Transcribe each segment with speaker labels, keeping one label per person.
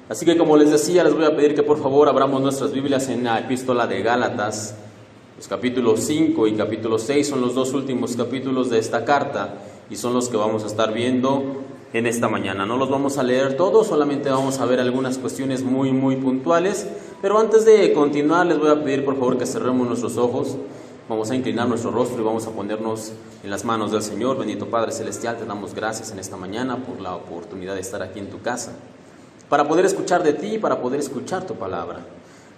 Speaker 1: Así que, como les decía, les voy a pedir que por favor abramos nuestras Biblias en la epístola de Gálatas. Los capítulos 5 y capítulo 6 son los dos últimos capítulos de esta carta y son los que vamos a estar viendo en esta mañana. No los vamos a leer todos, solamente vamos a ver algunas cuestiones muy puntuales. Pero antes de continuar, les voy a pedir por favor que cerremos nuestros ojos. Vamos a inclinar nuestro rostro y vamos a ponernos en las manos del Señor. Bendito Padre Celestial, te damos gracias en esta mañana por la oportunidad de estar aquí en tu casa, para poder escuchar de ti, para poder escuchar tu palabra.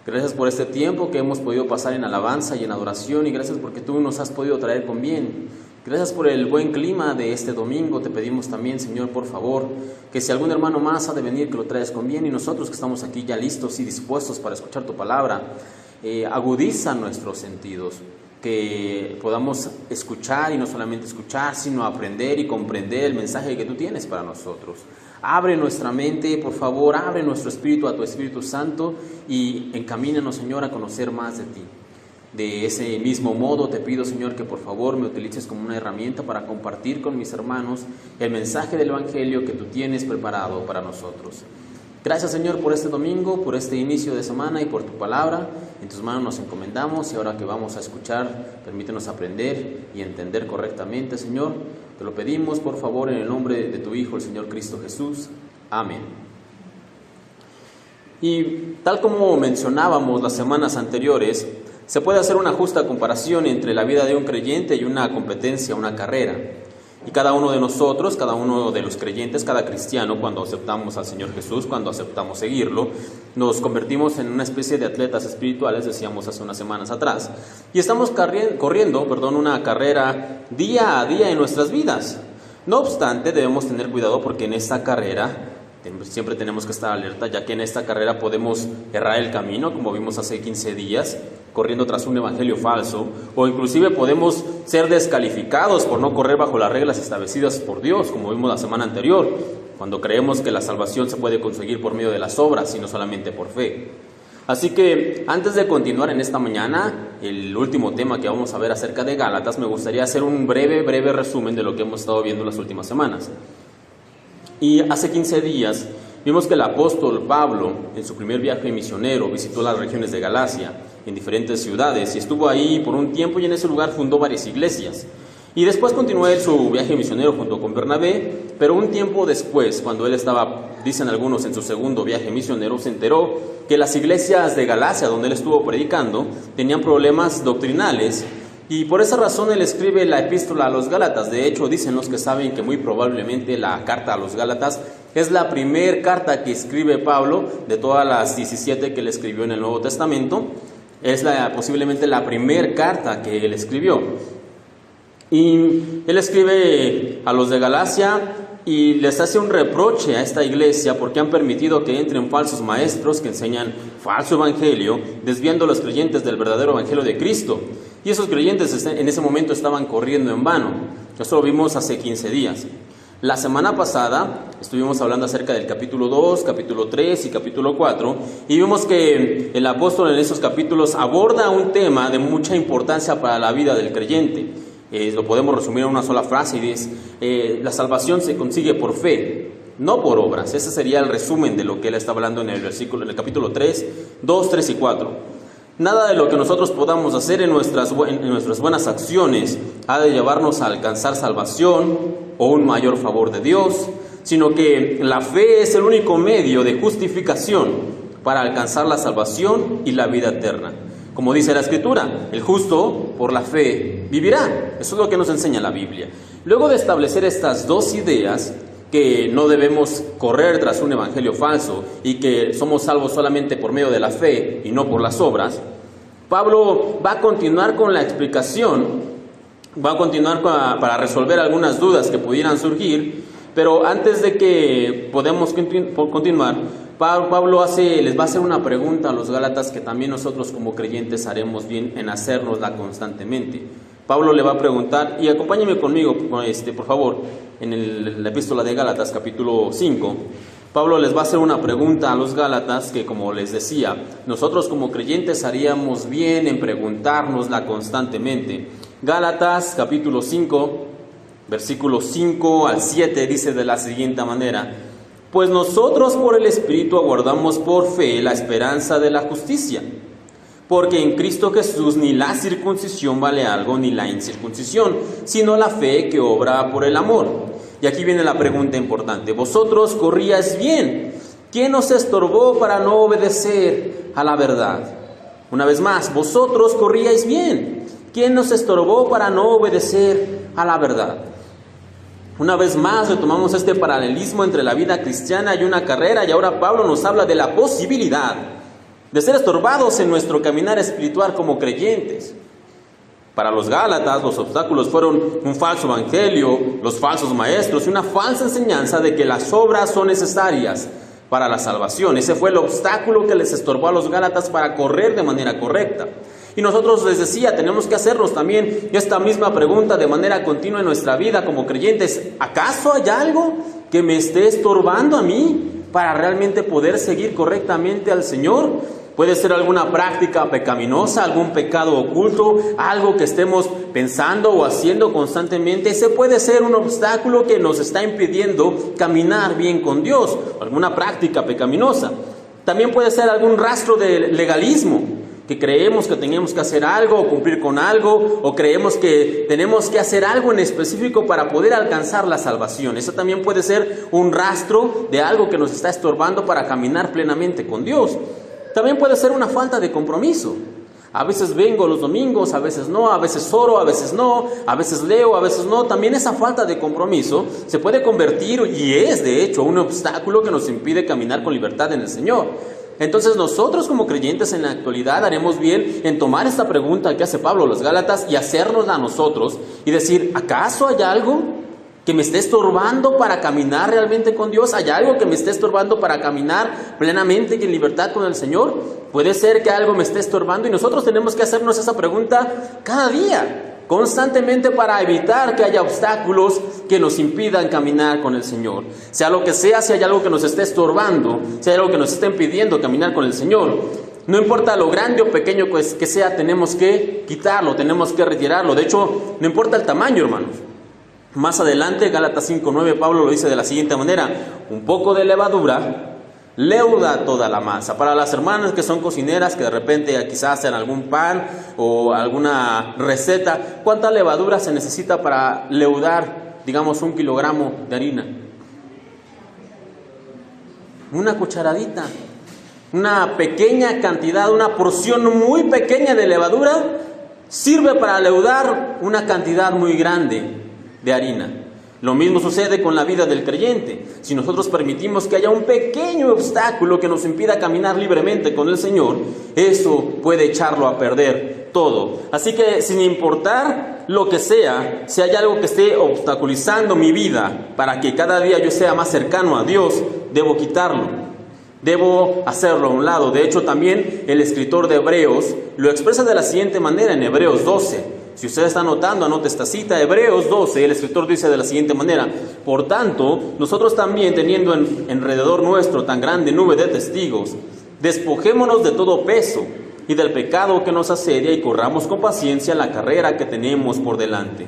Speaker 1: Gracias por este tiempo que hemos podido pasar en alabanza y en adoración, y gracias porque tú nos has podido traer con bien. Gracias por el buen clima de este domingo. Te pedimos también, Señor, por favor, que si algún hermano más ha de venir, que lo traigas con bien, y nosotros que estamos aquí ya listos y dispuestos para escuchar tu palabra, agudiza nuestros sentidos, que podamos escuchar y no solamente escuchar, sino aprender y comprender el mensaje que tú tienes para nosotros. Abre nuestra mente, por favor, abre nuestro espíritu a tu Espíritu Santo y encamínanos, Señor, a conocer más de ti. De ese mismo modo te pido, Señor, que por favor me utilices como una herramienta para compartir con mis hermanos el mensaje del Evangelio que tú tienes preparado para nosotros. Gracias, Señor, por este domingo, por este inicio de semana y por tu palabra. En tus manos nos encomendamos, y ahora que vamos a escuchar, permítenos aprender y entender correctamente, Señor. Te lo pedimos, por favor, en el nombre de tu Hijo, el Señor Cristo Jesús. Amén. Y tal como mencionábamos las semanas anteriores, se puede hacer una justa comparación entre la vida de un creyente y una competencia, una carrera. Y cada uno de nosotros, cada uno de los creyentes, cada cristiano, cuando aceptamos al Señor Jesús, cuando aceptamos seguirlo, nos convertimos en una especie de atletas espirituales, decíamos hace unas semanas atrás. Y estamos corriendo una carrera día a día en nuestras vidas. No obstante, debemos tener cuidado porque en esta carrera siempre tenemos que estar alerta, ya que en esta carrera podemos errar el camino, como vimos hace 15 días, corriendo tras un evangelio falso, o inclusive podemos ser descalificados por no correr bajo las reglas establecidas por Dios, como vimos la semana anterior, cuando creemos que la salvación se puede conseguir por medio de las obras y no solamente por fe. Así que antes de continuar en esta mañana, el último tema que vamos a ver acerca de Gálatas, me gustaría hacer un breve resumen de lo que hemos estado viendo las últimas semanas. Y hace 15 días vimos que el apóstol Pablo, en su primer viaje misionero, visitó las regiones de Galacia, en diferentes ciudades, y estuvo ahí por un tiempo, y en ese lugar fundó varias iglesias. Y después continuó su viaje misionero junto con Bernabé, pero un tiempo después, cuando él estaba, dicen algunos, en su segundo viaje misionero, se enteró que las iglesias de Galacia, donde él estuvo predicando, tenían problemas doctrinales. Y por esa razón él escribe la epístola a los Gálatas. De hecho, dicen los que saben que muy probablemente la carta a los Gálatas es la primera carta que escribe Pablo de todas las 17 que él escribió en el Nuevo Testamento. Es posiblemente la primera carta que él escribió. Y él escribe a los de Galacia y les hace un reproche a esta iglesia porque han permitido que entren falsos maestros que enseñan falso evangelio, desviando a los creyentes del verdadero evangelio de Cristo. Y esos creyentes en ese momento estaban corriendo en vano. Eso lo vimos hace 15 días. La semana pasada estuvimos hablando acerca del capítulo 2, capítulo 3 y capítulo 4, y vimos que el apóstol en esos capítulos aborda un tema de mucha importancia para la vida del creyente. Lo podemos resumir en una sola frase y es: la salvación se consigue por fe, no por obras. Ese sería el resumen de lo que él está hablando en el capítulo 3, 2, 3 y 4. Nada de lo que nosotros podamos hacer en nuestras buenas acciones ha de llevarnos a alcanzar salvación o un mayor favor de Dios, sino que la fe es el único medio de justificación para alcanzar la salvación y la vida eterna. Como dice la Escritura, el justo por la fe vivirá. Eso es lo que nos enseña la Biblia. Luego de establecer estas dos ideas, que no debemos correr tras un evangelio falso y que somos salvos solamente por medio de la fe y no por las obras, Pablo va a continuar con la explicación, va a continuar para resolver algunas dudas que pudieran surgir, pero antes de que podamos continuar, Pablo les va a hacer una pregunta a los Gálatas que también nosotros como creyentes haremos bien en hacérnosla constantemente. Pablo le va a preguntar, y acompáñenme conmigo, por favor, en la epístola de Gálatas, capítulo 5. Pablo les va a hacer una pregunta a los Gálatas que, como les decía, nosotros como creyentes haríamos bien en preguntárnosla constantemente. Gálatas, capítulo 5, versículos 5 al 7, dice de la siguiente manera: Pues nosotros por el Espíritu aguardamos por fe la esperanza de la justicia. Porque en Cristo Jesús ni la circuncisión vale algo, ni la incircuncisión, sino la fe que obra por el amor. Y aquí viene la pregunta importante. Vosotros corríais bien. ¿Quién os estorbó para no obedecer a la verdad? Una vez más, vosotros corríais bien. ¿Quién nos estorbó para no obedecer a la verdad? Una vez más retomamos este paralelismo entre la vida cristiana y una carrera, y ahora Pablo nos habla de la posibilidad de ser estorbados en nuestro caminar espiritual como creyentes. Para los Gálatas, los obstáculos fueron un falso evangelio, los falsos maestros y una falsa enseñanza de que las obras son necesarias para la salvación. Ese fue el obstáculo que les estorbó a los Gálatas para correr de manera correcta. Y nosotros, les decía, tenemos que hacernos también esta misma pregunta de manera continua en nuestra vida como creyentes. ¿Acaso hay algo que me esté estorbando a mí para realmente poder seguir correctamente al Señor? Puede ser alguna práctica pecaminosa, algún pecado oculto, algo que estemos pensando o haciendo constantemente. Ese puede ser un obstáculo que nos está impidiendo caminar bien con Dios, alguna práctica pecaminosa. También puede ser algún rastro de legalismo, que creemos que tenemos que hacer algo o cumplir con algo, o creemos que tenemos que hacer algo en específico para poder alcanzar la salvación. Eso también puede ser un rastro de algo que nos está estorbando para caminar plenamente con Dios. También puede ser una falta de compromiso. A veces vengo los domingos, a veces no, a veces oro, a veces no, a veces leo, a veces no. También esa falta de compromiso se puede convertir, y es de hecho, un obstáculo que nos impide caminar con libertad en el Señor. Entonces nosotros como creyentes en la actualidad haremos bien en tomar esta pregunta que hace Pablo a los Gálatas y hacérnosla a nosotros y decir, ¿acaso hay algo que me esté estorbando para caminar realmente con Dios? ¿Hay algo que me esté estorbando para caminar plenamente y en libertad con el Señor? Puede ser que algo me esté estorbando y nosotros tenemos que hacernos esa pregunta cada día, constantemente, para evitar que haya obstáculos que nos impidan caminar con el Señor. Sea lo que sea, si hay algo que nos esté estorbando, si hay algo que nos esté impidiendo caminar con el Señor, no importa lo grande o pequeño que sea, tenemos que quitarlo, tenemos que retirarlo. De hecho, no importa el tamaño, hermanos. Más adelante, Gálatas 5:9, Pablo lo dice de la siguiente manera: un poco de levadura leuda toda la masa. Para las hermanas que son cocineras, que de repente quizás hacen algún pan o alguna receta, ¿cuánta levadura se necesita para leudar, digamos, 1 kilogramo de harina? Una cucharadita, una pequeña cantidad, una porción muy pequeña de levadura sirve para leudar una cantidad muy grande de harina. Lo mismo sucede con la vida del creyente. Si nosotros permitimos que haya un pequeño obstáculo que nos impida caminar libremente con el Señor, eso puede echarlo a perder todo. Así que, sin importar lo que sea, si hay algo que esté obstaculizando mi vida para que cada día yo sea más cercano a Dios, debo quitarlo, debo hacerlo a un lado. De hecho, también el escritor de Hebreos lo expresa de la siguiente manera en Hebreos 12. Si usted está anotando, anote esta cita, Hebreos 12, el escritor dice de la siguiente manera: por tanto, nosotros también, teniendo alrededor nuestro tan grande nube de testigos, despojémonos de todo peso y del pecado que nos asedia y corramos con paciencia la carrera que tenemos por delante.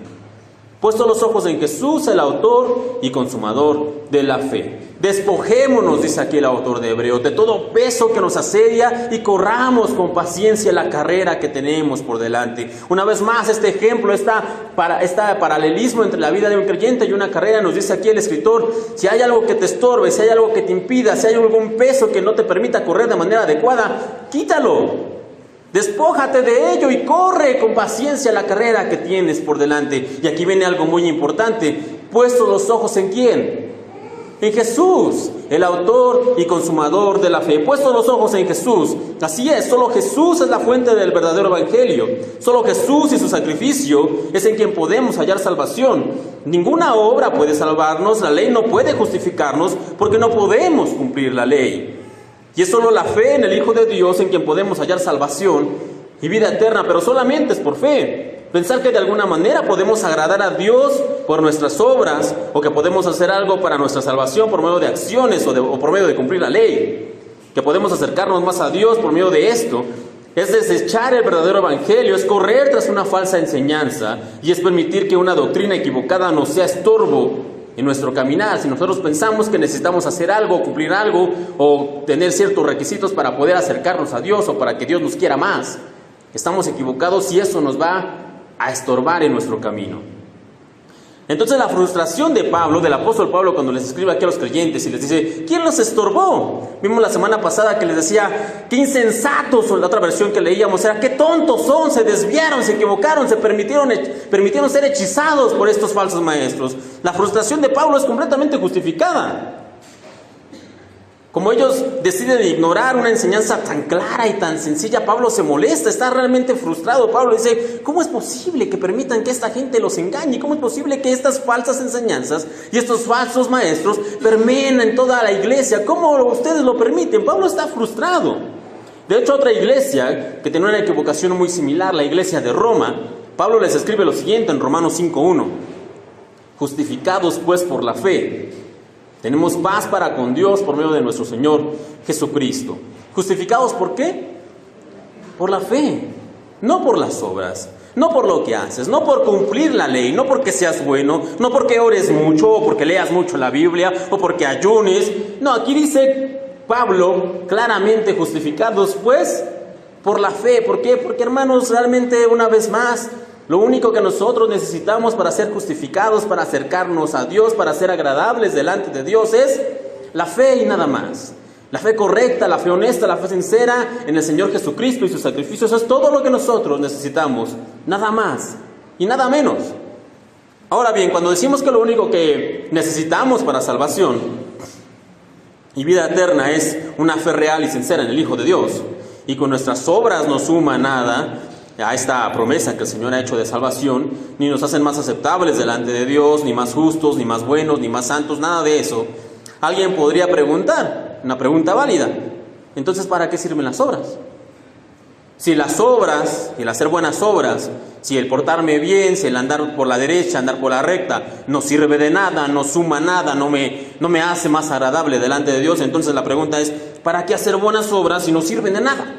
Speaker 1: Puesto los ojos en Jesús, el autor y consumador de la fe. Despojémonos, dice aquí el autor de Hebreos, de todo peso que nos asedia y corramos con paciencia la carrera que tenemos por delante. Una vez más, este ejemplo, este paralelismo entre la vida de un creyente y una carrera, nos dice aquí el escritor: si hay algo que te estorbe, si hay algo que te impida, si hay algún peso que no te permita correr de manera adecuada, quítalo. Despójate de ello y corre con paciencia la carrera que tienes por delante. Y aquí viene algo muy importante: puestos los ojos ¿en quién? En Jesús, el autor y consumador de la fe. Puestos los ojos en Jesús. Así es, solo Jesús es la fuente del verdadero evangelio. Solo Jesús y su sacrificio es en quien podemos hallar salvación. Ninguna obra puede salvarnos, la ley no puede justificarnos, porque no podemos cumplir la ley. Y es solo la fe en el Hijo de Dios en quien podemos hallar salvación y vida eterna, pero solamente es por fe. Pensar que de alguna manera podemos agradar a Dios por nuestras obras, o que podemos hacer algo para nuestra salvación por medio de acciones o por medio de cumplir la ley, que podemos acercarnos más a Dios por medio de esto, es desechar el verdadero evangelio, es correr tras una falsa enseñanza, y es permitir que una doctrina equivocada nos sea estorbo en nuestro caminar. Si nosotros pensamos que necesitamos hacer algo, cumplir algo o tener ciertos requisitos para poder acercarnos a Dios o para que Dios nos quiera más, estamos equivocados y eso nos va a estorbar en nuestro camino. Entonces la frustración de Pablo, del apóstol Pablo, cuando les escribe aquí a los creyentes y les dice, ¿quién los estorbó? Vimos la semana pasada que les decía, qué insensatos, o la otra versión que leíamos era, qué tontos son, se desviaron, se equivocaron, se permitieron ser hechizados por estos falsos maestros. La frustración de Pablo es completamente justificada. Como ellos deciden ignorar una enseñanza tan clara y tan sencilla, Pablo se molesta, está realmente frustrado. Pablo dice, ¿cómo es posible que permitan que esta gente los engañe? ¿Cómo es posible que estas falsas enseñanzas y estos falsos maestros permeen en toda la iglesia? ¿Cómo ustedes lo permiten? Pablo está frustrado. De hecho, otra iglesia que tenía una equivocación muy similar, la iglesia de Roma, Pablo les escribe lo siguiente en Romanos 5:1. Justificados pues por la fe, tenemos paz para con Dios por medio de nuestro Señor Jesucristo. ¿Justificados por qué? Por la fe, no por las obras, no por lo que haces, no por cumplir la ley, no porque seas bueno, no porque ores mucho o porque leas mucho la Biblia o porque ayunes. No, aquí dice Pablo claramente, justificados pues por la fe. ¿Por qué? Porque, hermanos, realmente una vez más, lo único que nosotros necesitamos para ser justificados, para acercarnos a Dios, para ser agradables delante de Dios es la fe y nada más. La fe correcta, la fe honesta, la fe sincera en el Señor Jesucristo y sus sacrificios. Eso es todo lo que nosotros necesitamos, nada más y nada menos. Ahora bien, cuando decimos que lo único que necesitamos para salvación y vida eterna es una fe real y sincera en el Hijo de Dios, y con nuestras obras no suma nada a esta promesa que el Señor ha hecho de salvación, ni nos hacen más aceptables delante de Dios, ni más justos, ni más buenos, ni más santos, nada de eso. Alguien podría preguntar, una pregunta válida, entonces ¿para qué sirven las obras? Si las obras, el hacer buenas obras, si el portarme bien, si el andar por la derecha, andar por la recta, no sirve de nada, no suma nada, no me hace más agradable delante de Dios, entonces la pregunta es, ¿para qué hacer buenas obras si no sirven de nada?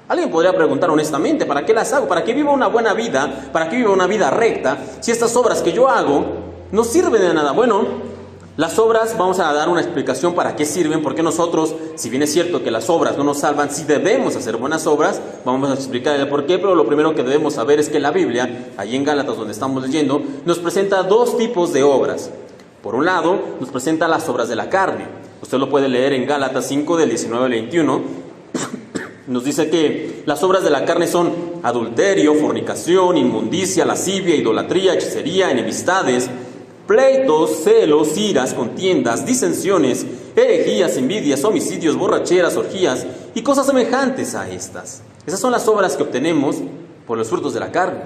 Speaker 1: Alguien podría preguntar honestamente, ¿para qué las hago? ¿Para qué vivo una buena vida? ¿Para qué vivo una vida recta? Si estas obras que yo hago no sirven de nada. Bueno, las obras, vamos a dar una explicación para qué sirven, porque nosotros, si bien es cierto que las obras no nos salvan, sí debemos hacer buenas obras, vamos a explicar el por qué, pero lo primero que debemos saber es que la Biblia, allí en Gálatas donde estamos leyendo, nos presenta dos tipos de obras. Por un lado, nos presenta las obras de la carne. Usted lo puede leer en Gálatas 5 del 19 al 21. Nos dice que las obras de la carne son adulterio, fornicación, inmundicia, lascivia, idolatría, hechicería, enemistades, pleitos, celos, iras, contiendas, disensiones, herejías, envidias, homicidios, borracheras, orgías y cosas semejantes a estas. Esas son las obras que obtenemos por los frutos de la carne.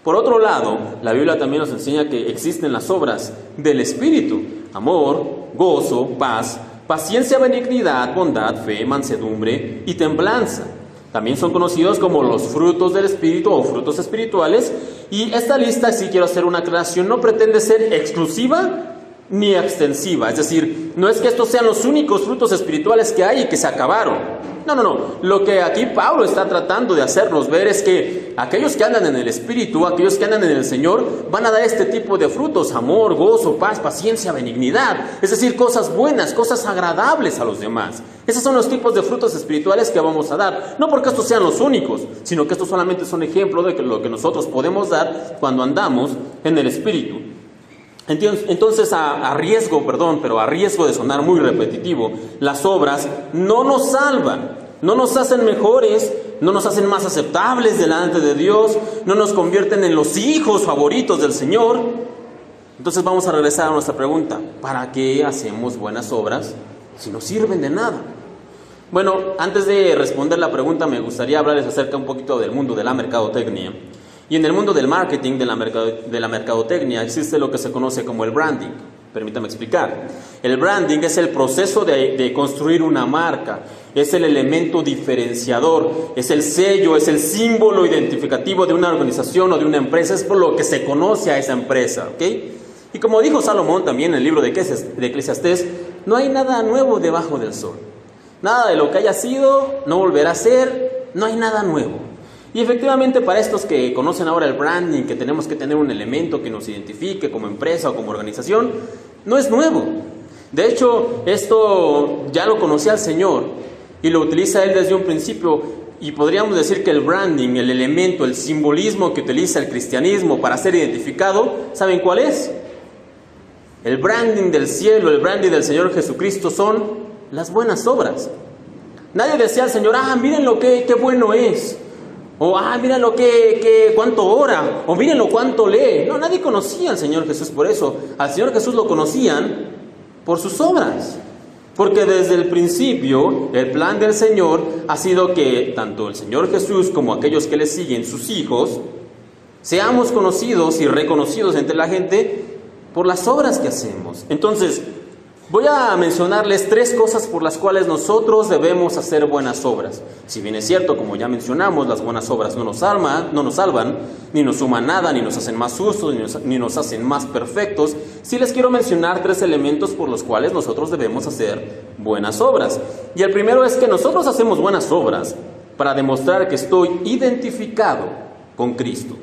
Speaker 1: Por otro lado, la Biblia también nos enseña que existen las obras del Espíritu: amor, gozo, paz, paciencia, benignidad, bondad, fe, mansedumbre y templanza. También son conocidos como los frutos del Espíritu o frutos espirituales. Y esta lista, sí quiero hacer una aclaración, no pretende ser exclusiva ni extensiva. Es decir, no es que estos sean los únicos frutos espirituales que hay y que se acabaron. No. Lo que aquí Pablo está tratando de hacernos ver es que aquellos que andan en el Espíritu, aquellos que andan en el Señor, van a dar este tipo de frutos: amor, gozo, paz, paciencia, benignidad. Es decir, cosas buenas, cosas agradables a los demás. Esos son los tipos de frutos espirituales que vamos a dar. No porque estos sean los únicos, sino que estos solamente son ejemplos de lo que nosotros podemos dar cuando andamos en el Espíritu. Entonces, a riesgo de sonar muy repetitivo, las obras no nos salvan, no nos hacen mejores, no nos hacen más aceptables delante de Dios, no nos convierten en los hijos favoritos del Señor. Entonces vamos a regresar a nuestra pregunta: ¿para qué hacemos buenas obras si no sirven de nada? Bueno, antes de responder la pregunta, me gustaría hablarles acerca un poquito del mundo de la mercadotecnia. Y en el mundo del marketing, de la mercadotecnia, existe lo que se conoce como el branding. Permítame explicar. El branding es el proceso de construir una marca, es el elemento diferenciador, es el sello, es el símbolo identificativo de una organización o de una empresa, es por lo que se conoce a esa empresa, ¿ok? Y como dijo Salomón también en el libro de Eclesiastés, no hay nada nuevo debajo del sol. Nada de lo que haya sido no volverá a ser, no hay nada nuevo. Y efectivamente, para estos que conocen ahora el branding, que tenemos que tener un elemento que nos identifique como empresa o como organización, no es nuevo. De hecho, esto ya lo conocía el Señor y lo utiliza Él desde un principio. Y podríamos decir que el branding, el elemento, el simbolismo que utiliza el cristianismo para ser identificado, ¿saben cuál es? El branding del cielo, el branding del Señor Jesucristo son las buenas obras. Nadie decía al Señor, miren lo que bueno es. O, miren lo que cuánto ora. O miren lo cuánto lee. No, nadie conocía al Señor Jesús por eso. Al Señor Jesús lo conocían por sus obras. Porque desde el principio, el plan del Señor ha sido que tanto el Señor Jesús como aquellos que le siguen, sus hijos, seamos conocidos y reconocidos entre la gente por las obras que hacemos. Entonces, voy a mencionarles 3 cosas por las cuales nosotros debemos hacer buenas obras. Si bien es cierto, como ya mencionamos, las buenas obras no nos salvan, ni nos suman nada, ni nos hacen más justos, ni nos hacen más perfectos, sí les quiero mencionar 3 elementos por los cuales nosotros debemos hacer buenas obras. Y el primero es que nosotros hacemos buenas obras para demostrar que estoy identificado con Cristo.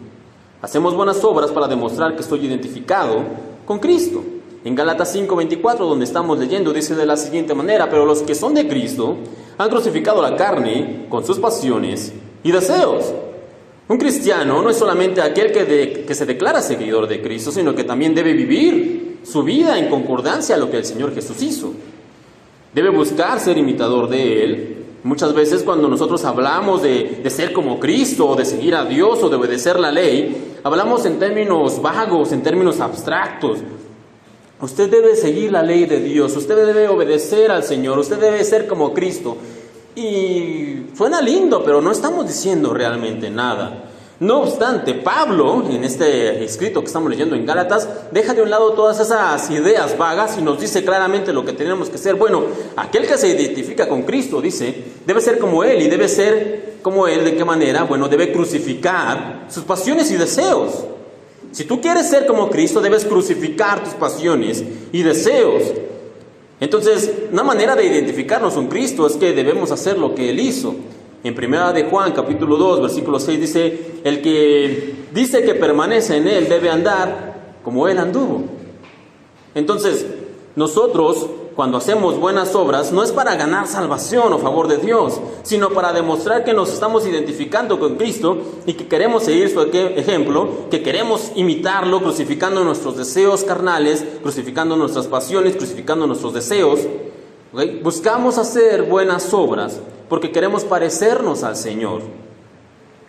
Speaker 1: Hacemos buenas obras para demostrar que estoy identificado con Cristo. En Gálatas 5:24, donde estamos leyendo, dice de la siguiente manera: pero los que son de Cristo han crucificado la carne con sus pasiones y deseos. Un cristiano no es solamente aquel que se declara seguidor de Cristo, sino que también debe vivir su vida en concordancia a lo que el Señor Jesús hizo. Debe buscar ser imitador de Él. Muchas veces cuando nosotros hablamos de ser como Cristo, o de seguir a Dios, o de obedecer la ley, hablamos en términos vagos, en términos abstractos. Usted debe seguir la ley de Dios, usted debe obedecer al Señor, usted debe ser como Cristo. Y suena lindo, pero no estamos diciendo realmente nada. No obstante, Pablo, en este escrito que estamos leyendo en Gálatas, deja de un lado todas esas ideas vagas y nos dice claramente lo que tenemos que ser. Bueno, aquel que se identifica con Cristo, dice, debe ser como Él. ¿Y debe ser como Él de qué manera? Bueno, debe crucificar sus pasiones y deseos. Si tú quieres ser como Cristo, debes crucificar tus pasiones y deseos. Entonces, una manera de identificarnos con Cristo es que debemos hacer lo que Él hizo. En 1 de Juan, capítulo 2, versículo 6, dice, el que dice que permanece en Él debe andar como Él anduvo. Entonces, nosotros, cuando hacemos buenas obras, no es para ganar salvación o favor de Dios, sino para demostrar que nos estamos identificando con Cristo y que queremos seguir su ejemplo, que queremos imitarlo, crucificando nuestros deseos carnales, crucificando nuestras pasiones, crucificando nuestros deseos. ¿Okay? Buscamos hacer buenas obras porque queremos parecernos al Señor.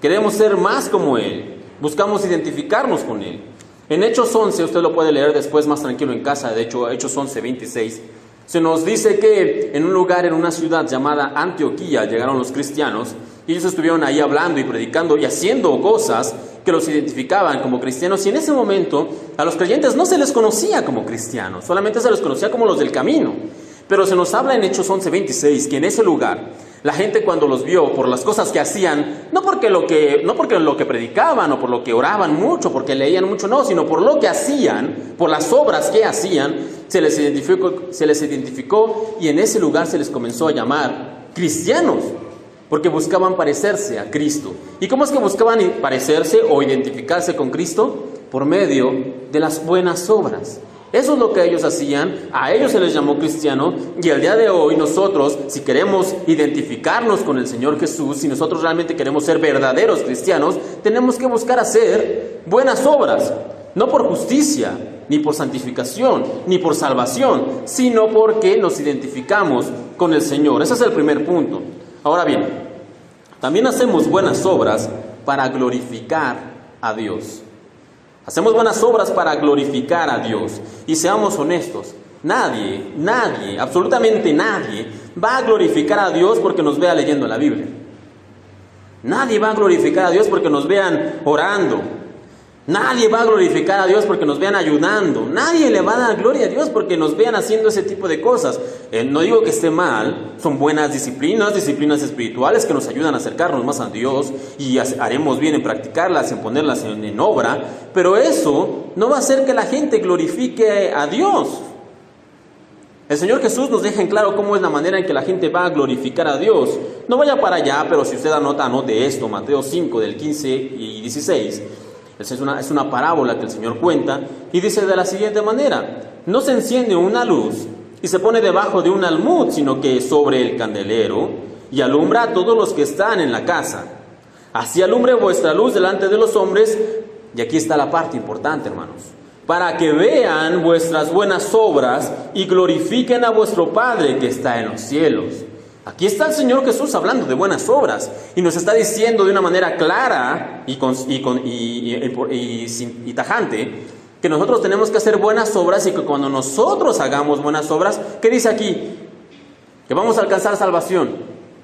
Speaker 1: Queremos ser más como Él. Buscamos identificarnos con Él. En Hechos 11, usted lo puede leer después más tranquilo en casa, de hecho, Hechos 11, 26, se nos dice que en un lugar, en una ciudad llamada Antioquía, llegaron los cristianos y ellos estuvieron ahí hablando y predicando y haciendo cosas que los identificaban como cristianos. Y en ese momento a los creyentes no se les conocía como cristianos, solamente se les conocía como los del camino. Pero se nos habla en Hechos 11, 26 que en ese lugar la gente, cuando los vio por las cosas que hacían, no porque lo que predicaban o por lo que oraban mucho, porque leían mucho, no, sino por lo que hacían, por las obras que hacían, se les identificó y en ese lugar se les comenzó a llamar cristianos, porque buscaban parecerse a Cristo. ¿Y cómo es que buscaban parecerse o identificarse con Cristo? Por medio de las buenas obras. Eso es lo que ellos hacían, a ellos se les llamó cristiano, y el día de hoy nosotros, si queremos identificarnos con el Señor Jesús, si nosotros realmente queremos ser verdaderos cristianos, tenemos que buscar hacer buenas obras, no por justicia, ni por santificación, ni por salvación, sino porque nos identificamos con el Señor. Ese es el primer punto. Ahora bien, también hacemos buenas obras para glorificar a Dios. Hacemos buenas obras para glorificar a Dios. Y seamos honestos, nadie, absolutamente nadie va a glorificar a Dios porque nos vea leyendo la Biblia. Nadie va a glorificar a Dios porque nos vean orando. Nadie va a glorificar a Dios porque nos vean ayudando. Nadie le va a dar gloria a Dios porque nos vean haciendo ese tipo de cosas. No digo que esté mal, son buenas disciplinas espirituales que nos ayudan a acercarnos más a Dios y haremos bien en practicarlas, en ponerlas en obra, pero eso no va a hacer que la gente glorifique a Dios. El Señor Jesús nos deja en claro cómo es la manera en que la gente va a glorificar a Dios. No vaya para allá, pero si usted anote esto, Mateo 5 del 15 y 16. Es una parábola que el Señor cuenta y dice de la siguiente manera: no se enciende una luz y se pone debajo de un almud, sino que sobre el candelero, y alumbra a todos los que están en la casa. Así alumbre vuestra luz delante de los hombres, y aquí está la parte importante, hermanos, para que vean vuestras buenas obras y glorifiquen a vuestro Padre que está en los cielos. Aquí está el Señor Jesús hablando de buenas obras y nos está diciendo de una manera clara y tajante que nosotros tenemos que hacer buenas obras, y que cuando nosotros hagamos buenas obras, ¿qué dice aquí? Que vamos a alcanzar salvación,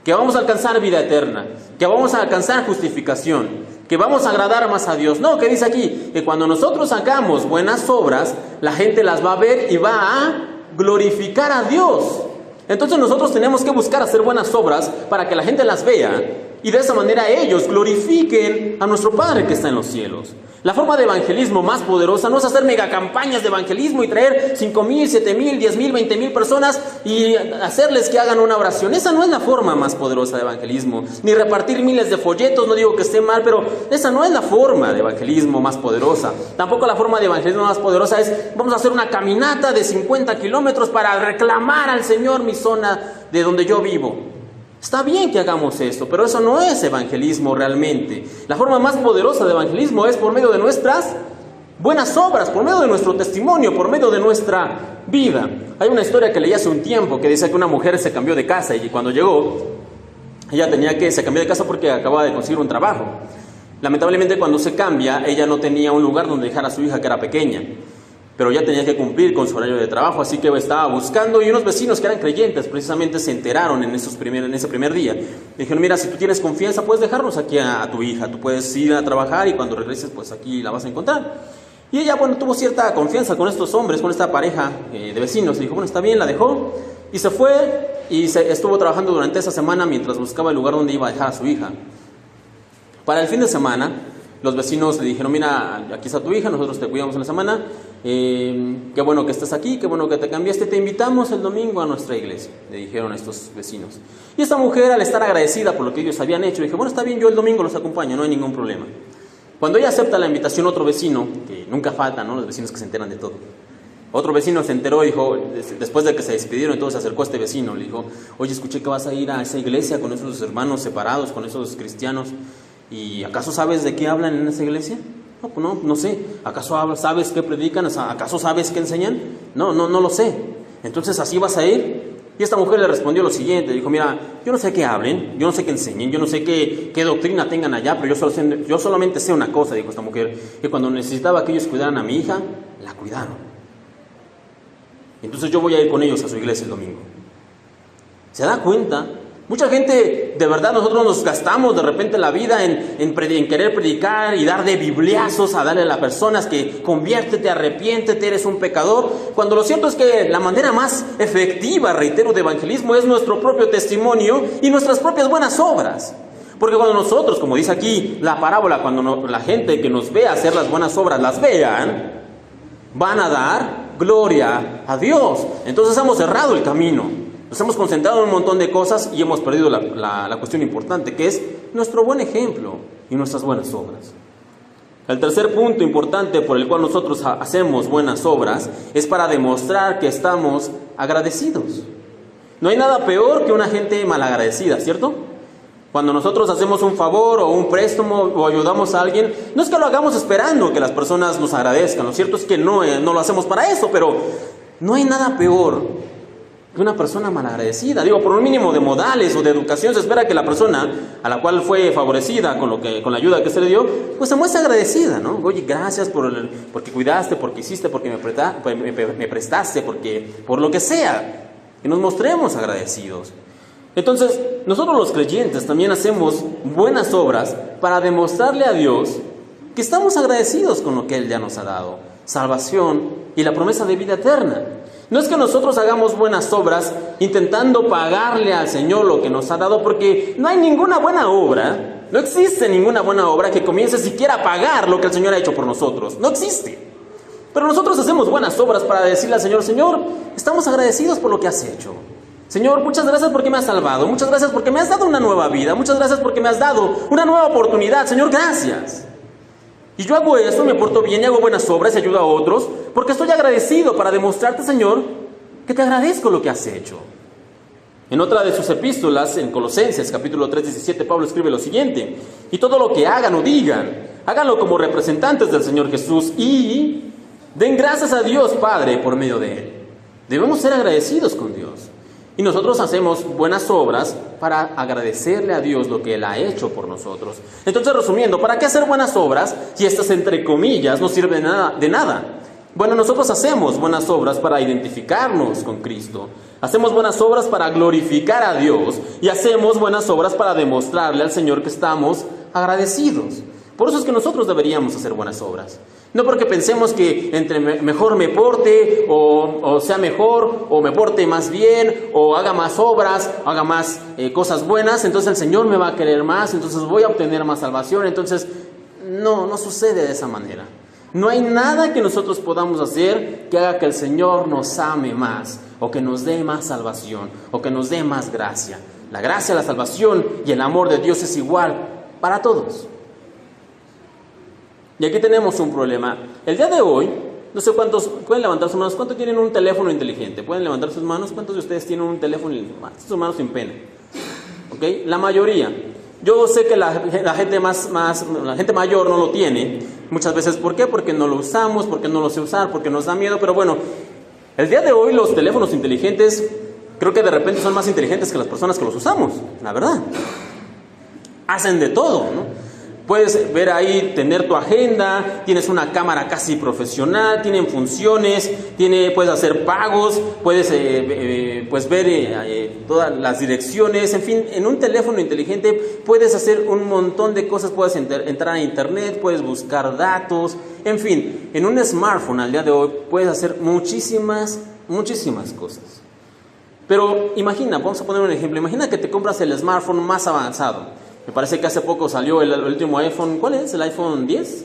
Speaker 1: que vamos a alcanzar vida eterna, que vamos a alcanzar justificación, que vamos a agradar más a Dios. No, ¿qué dice aquí? Que cuando nosotros hagamos buenas obras, la gente las va a ver y va a glorificar a Dios. Entonces nosotros tenemos que buscar hacer buenas obras para que la gente las vea y de esa manera ellos glorifiquen a nuestro Padre que está en los cielos. La forma de evangelismo más poderosa no es hacer megacampañas de evangelismo y traer 5,000, 7,000, 10,000, 20,000 personas y hacerles que hagan una oración. Esa no es la forma más poderosa de evangelismo. Ni repartir miles de folletos, no digo que esté mal, pero esa no es la forma de evangelismo más poderosa. Tampoco la forma de evangelismo más poderosa es: vamos a hacer una caminata de 50 kilómetros para reclamar al Señor mi zona de donde yo vivo. Está bien que hagamos eso, pero eso no es evangelismo realmente. La forma más poderosa de evangelismo es por medio de nuestras buenas obras, por medio de nuestro testimonio, por medio de nuestra vida. Hay una historia que leí hace un tiempo que dice que una mujer se cambió de casa y cuando llegó, se cambió de casa porque acababa de conseguir un trabajo. Lamentablemente, cuando se cambia, ella no tenía un lugar donde dejar a su hija, que era pequeña, pero ya tenía que cumplir con su horario de trabajo, así que estaba buscando, y unos vecinos que eran creyentes precisamente se enteraron en ese primer día. Le dijeron: mira, si tú tienes confianza, puedes dejarnos aquí a tu hija, tú puedes ir a trabajar y cuando regreses, pues aquí la vas a encontrar. Y ella, tuvo cierta confianza con estos hombres, con esta pareja de vecinos, y dijo: bueno, está bien, la dejó, y se fue, y estuvo trabajando durante esa semana mientras buscaba el lugar donde iba a dejar a su hija. Para el fin de semana, los vecinos le dijeron: mira, aquí está tu hija, nosotros te cuidamos en la semana, qué bueno que estás aquí, qué bueno que te cambiaste, te invitamos el domingo a nuestra iglesia, le dijeron a estos vecinos. Y esta mujer, al estar agradecida por lo que ellos habían hecho, dijo: bueno, está bien, yo el domingo los acompaño, no hay ningún problema. Cuando ella acepta la invitación, otro vecino, que nunca faltan, ¿no?, los vecinos que se enteran de todo, otro vecino se enteró y dijo, después de que se despidieron, entonces se acercó a este vecino, le dijo: oye, escuché que vas a ir a esa iglesia con esos hermanos separados, con esos cristianos, ¿y acaso sabes de qué hablan en esa iglesia? No, pues no sé. ¿Acaso sabes qué predican? ¿Acaso sabes qué enseñan? No lo sé. Entonces, ¿así vas a ir? Y esta mujer le respondió lo siguiente, dijo: mira, yo no sé qué hablen, yo no sé qué enseñen, yo no sé qué doctrina tengan allá, pero yo solamente sé una cosa, dijo esta mujer, que cuando necesitaba que ellos cuidaran a mi hija, la cuidaron. Entonces yo voy a ir con ellos a su iglesia el domingo. ¿Se da cuenta? Mucha gente, de verdad, nosotros nos gastamos de repente la vida en querer predicar y dar de bibliazos a darle a las personas que conviértete, arrepiéntete, eres un pecador, cuando lo cierto es que la manera más efectiva, reitero, de evangelismo es nuestro propio testimonio y nuestras propias buenas obras. Porque cuando nosotros, como dice aquí la parábola, cuando la gente que nos ve hacer las buenas obras las vean, van a dar gloria a Dios. Entonces hemos errado el camino. Nos hemos concentrado en un montón de cosas y hemos perdido la cuestión importante, que es nuestro buen ejemplo y nuestras buenas obras. El tercer punto importante por el cual nosotros hacemos buenas obras es para demostrar que estamos agradecidos. No hay nada peor que una gente malagradecida, ¿cierto? Cuando nosotros hacemos un favor o un préstamo o ayudamos a alguien, no es que lo hagamos esperando que las personas nos agradezcan. Lo cierto es que no lo hacemos para eso, pero no hay nada peor que una persona malagradecida. Digo, por un mínimo de modales o de educación se espera que la persona a la cual fue favorecida con la ayuda que se le dio, pues se muestre agradecida, ¿no? Oye, gracias porque cuidaste, porque hiciste, porque me prestaste, por lo que sea, que nos mostremos agradecidos. Entonces, nosotros los creyentes también hacemos buenas obras para demostrarle a Dios que estamos agradecidos con lo que Él ya nos ha dado, salvación y la promesa de vida eterna. No es que nosotros hagamos buenas obras intentando pagarle al Señor lo que nos ha dado, porque no hay ninguna buena obra, no existe ninguna buena obra que comience siquiera a pagar lo que el Señor ha hecho por nosotros. No existe. Pero nosotros hacemos buenas obras para decirle al Señor: Señor, estamos agradecidos por lo que has hecho. Señor, muchas gracias porque me has salvado, muchas gracias porque me has dado una nueva vida, muchas gracias porque me has dado una nueva oportunidad. Señor, gracias. Y yo hago eso, me porto bien y hago buenas obras y ayudo a otros, porque estoy agradecido para demostrarte, Señor, que te agradezco lo que has hecho. En otra de sus epístolas, en Colosenses, capítulo 3, 17, Pablo escribe lo siguiente: y todo lo que hagan o digan, háganlo como representantes del Señor Jesús y den gracias a Dios Padre por medio de Él. Debemos ser agradecidos con Dios. Y nosotros hacemos buenas obras para agradecerle a Dios lo que Él ha hecho por nosotros. Entonces, resumiendo, ¿para qué hacer buenas obras si estas, entre comillas, no sirven de nada? Bueno, nosotros hacemos buenas obras para identificarnos con Cristo. Hacemos buenas obras para glorificar a Dios. Y hacemos buenas obras para demostrarle al Señor que estamos agradecidos. Por eso es que nosotros deberíamos hacer buenas obras. No porque pensemos que entre mejor me porte, o sea mejor, o me porte más bien, o haga más obras, haga más cosas buenas, entonces el Señor me va a querer más, entonces voy a obtener más salvación. Entonces, no sucede de esa manera. No hay nada que nosotros podamos hacer que haga que el Señor nos ame más, o que nos dé más salvación, o que nos dé más gracia. La gracia, la salvación y el amor de Dios es igual para todos. Y aquí tenemos un problema. El día de hoy, no sé cuántos pueden levantar sus manos. ¿Cuántos tienen un teléfono inteligente? ¿Pueden levantar sus manos? ¿Cuántos de ustedes tienen un teléfono? Sus manos sin pena. ¿Ok? La mayoría. Yo sé que la gente la gente mayor no lo tiene. Muchas veces, ¿por qué? Porque no lo usamos, porque no lo sé usar, porque nos da miedo. Pero bueno, el día de hoy los teléfonos inteligentes, creo que de repente son más inteligentes que las personas que los usamos. La verdad. Hacen de todo, ¿no? Puedes ver ahí, tener tu agenda, tienes una cámara casi profesional, tienen funciones, puedes hacer pagos, puedes ver todas las direcciones, en fin, en un teléfono inteligente puedes hacer un montón de cosas, puedes entrar a internet, puedes buscar datos, en fin, en un smartphone al día de hoy puedes hacer muchísimas cosas. Pero vamos a poner un ejemplo, imagina que te compras el smartphone más avanzado. Me parece que hace poco salió el último iPhone. ¿Cuál es? ¿El iPhone 10?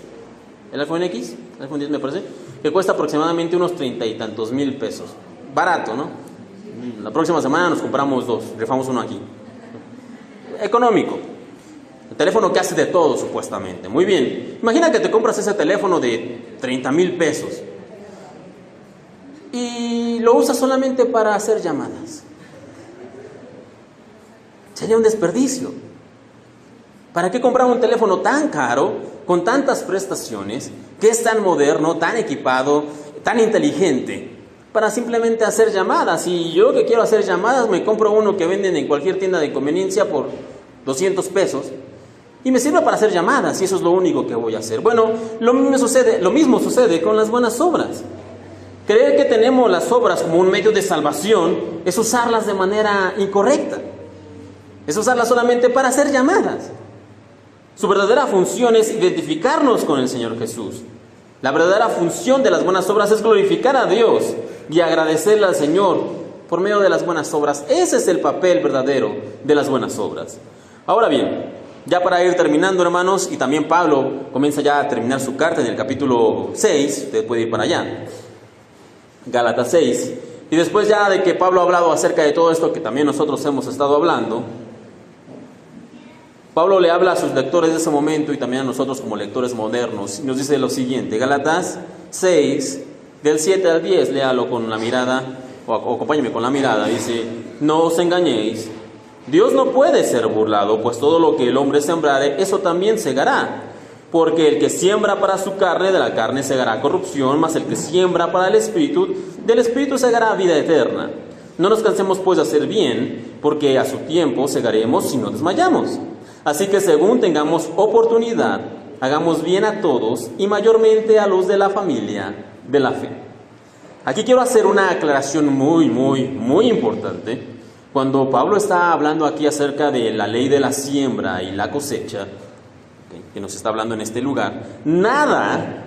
Speaker 1: ¿El iPhone X? El iPhone 10 me parece. Que cuesta aproximadamente unos 30 y tantos mil pesos. Barato, ¿no? La próxima semana nos compramos dos. Rifamos uno aquí. Económico. El teléfono que hace de todo, supuestamente. Muy bien. Imagina que te compras ese teléfono de 30 mil pesos. Y lo usas solamente para hacer llamadas. Sería un desperdicio. ¿Para qué comprar un teléfono tan caro, con tantas prestaciones, que es tan moderno, tan equipado, tan inteligente, para simplemente hacer llamadas? Y yo que quiero hacer llamadas, me compro uno que venden en cualquier tienda de conveniencia por 200 pesos, y me sirve para hacer llamadas, y eso es lo único que voy a hacer. Bueno, lo mismo sucede con las buenas obras. Creer que tenemos las obras como un medio de salvación es usarlas de manera incorrecta. Es usarlas solamente para hacer llamadas. Su verdadera función es identificarnos con el Señor Jesús. La verdadera función de las buenas obras es glorificar a Dios y agradecerle al Señor por medio de las buenas obras. Ese es el papel verdadero de las buenas obras. Ahora bien, ya para ir terminando, hermanos, y también Pablo comienza ya a terminar su carta en el capítulo 6, usted puede ir para allá, Gálatas 6, y después ya de que Pablo ha hablado acerca de todo esto que también nosotros hemos estado hablando, Pablo le habla a sus lectores de ese momento y también a nosotros como lectores modernos. Y nos dice lo siguiente, Gálatas 6, del 7 al 10, léalo con la mirada, o acompáñeme con la mirada. Dice, no os engañéis, Dios no puede ser burlado, pues todo lo que el hombre sembrare, eso también segará. Porque el que siembra para su carne, de la carne segará corrupción, mas el que siembra para el Espíritu, del Espíritu segará vida eterna. No nos cansemos pues de hacer bien, porque a su tiempo segaremos si no desmayamos. Así que según tengamos oportunidad, hagamos bien a todos y mayormente a los de la familia de la fe. Aquí quiero hacer una aclaración muy importante. Cuando Pablo está hablando aquí acerca de la ley de la siembra y la cosecha, que nos está hablando en este lugar, nada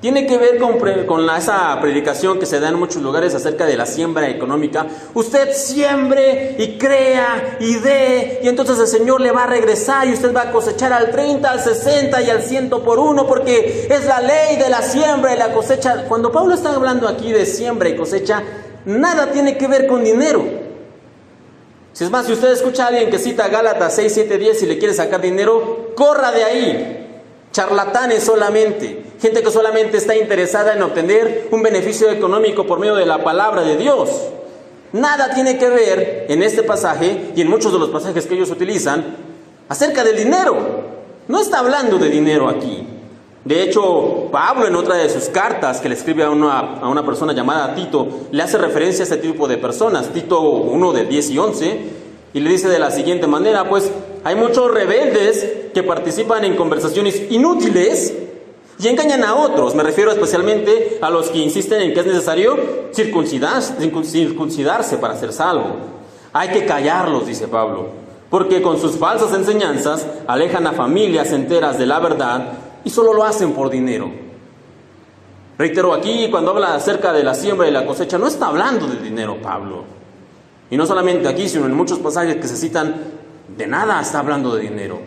Speaker 1: tiene que ver con esa predicación que se da en muchos lugares acerca de la siembra económica. Usted siembre y crea y dé, y entonces el Señor le va a regresar y usted va a cosechar al 30, al 60 y al 100 por uno, porque es la ley de la siembra y la cosecha. Cuando Pablo está hablando aquí de siembra y cosecha, nada tiene que ver con dinero. Si es más, si usted escucha a alguien que cita Gálatas 6, 7, 10 y le quiere sacar dinero, corra de ahí. charlatanes solamente, gente que solamente está interesada en obtener un beneficio económico por medio de la palabra de Dios. Nada tiene que ver en este pasaje y en muchos de los pasajes que ellos utilizan acerca del dinero. No está hablando de dinero aquí. De hecho, Pablo en otra de sus cartas que le escribe a una persona llamada Tito, le hace referencia a este tipo de personas, Tito 1 de 10 y 11, y le dice de la siguiente manera: pues hay muchos rebeldes que participan en conversaciones inútiles y engañan a otros. Me refiero especialmente a los que insisten en que es necesario circuncidarse para ser salvo. Hay que callarlos, dice Pablo, porque con sus falsas enseñanzas alejan a familias enteras de la verdad y solo lo hacen por dinero. Reitero, aquí cuando habla acerca de la siembra y la cosecha, no está hablando de dinero Pablo. Y no solamente aquí, sino en muchos pasajes que se citan, de nada está hablando de dinero.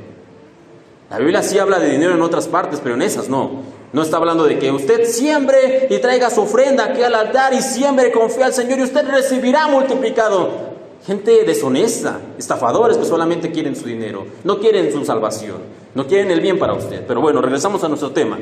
Speaker 1: La Biblia sí habla de dinero en otras partes, pero en esas no. No está hablando de que usted siembre y traiga su ofrenda aquí al altar y siembre y confíe al Señor y usted recibirá multiplicado. Gente deshonesta, estafadores que solamente quieren su dinero, no quieren su salvación, no quieren el bien para usted. Pero bueno, regresamos a nuestro tema.